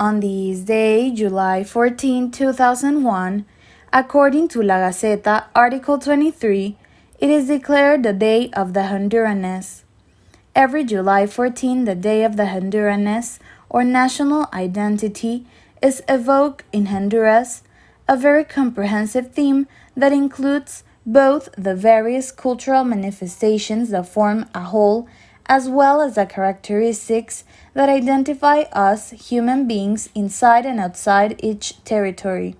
On this day, July 14, 2001, according to La Gaceta, Article 23, it is declared the Day of the Honduranness. Every July 14, the Day of the Honduranness, or national identity, is evoked in Honduras, a very comprehensive theme that includes both the various cultural manifestations that form a whole, as well as the characteristics that identify us human beings inside and outside each territory.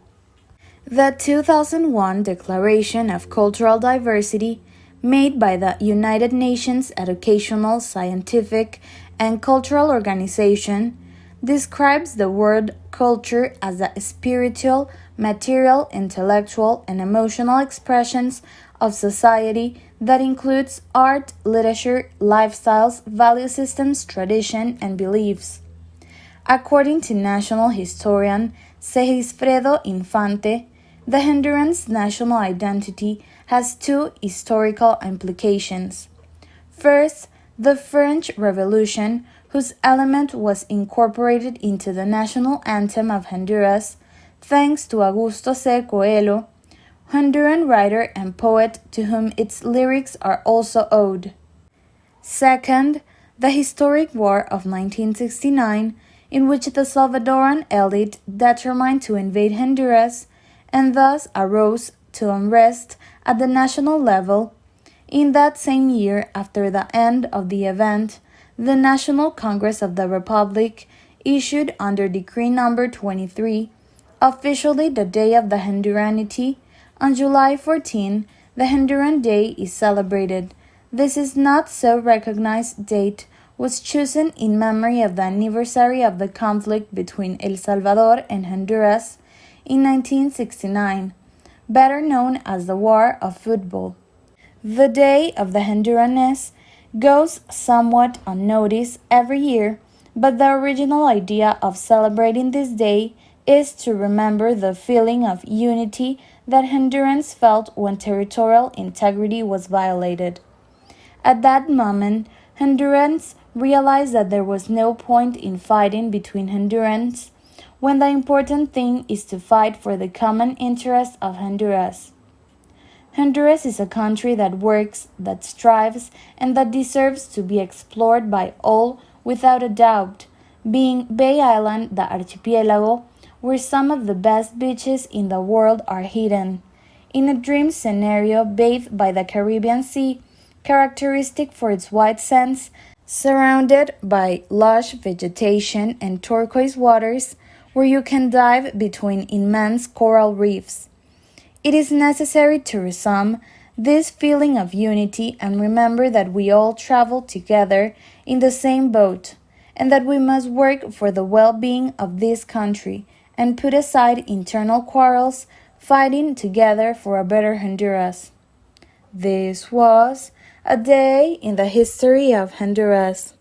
The 2001 Declaration of Cultural Diversity, made by the United Nations Educational, Scientific, and Cultural Organization, describes the word culture as the spiritual, material, intellectual, and emotional expressions of society that includes art, literature, lifestyles, value systems, tradition, and beliefs. According to national historian Segisfredo Infante, the Honduran's national identity has two historical implications. First, the French Revolution, whose element was incorporated into the national anthem of Honduras, thanks to Augusto C. Coelho, Honduran writer and poet to whom its lyrics are also owed. Second, the historic War of 1969, in which the Salvadoran elite determined to invade Honduras and thus arose to unrest at the national level. In that same year, after the end of the event, the National Congress of the Republic issued under Decree No. 23, officially the Day of the Honduranity. On July 14, the Honduran Day is celebrated. This is not so recognized date was chosen in memory of the anniversary of the conflict between El Salvador and Honduras in 1969, better known as the War of Football. The Day of the Honduranness goes somewhat unnoticed every year, but the original idea of celebrating this day is to remember the feeling of unity that Hondurans felt when territorial integrity was violated. At that moment, Hondurans realized that there was no point in fighting between Hondurans when the important thing is to fight for the common interest of Honduras. Honduras is a country that works, that strives, and that deserves to be explored by all without a doubt, being Bay Island, the archipelago, where some of the best beaches in the world are hidden, in a dream scenario bathed by the Caribbean Sea, characteristic for its white sands, surrounded by lush vegetation and turquoise waters, where you can dive between immense coral reefs. It is necessary to resume this feeling of unity and remember that we all travel together in the same boat, and that we must work for the well-being of this country and put aside internal quarrels, fighting together for a better Honduras. This was a day in the history of Honduras.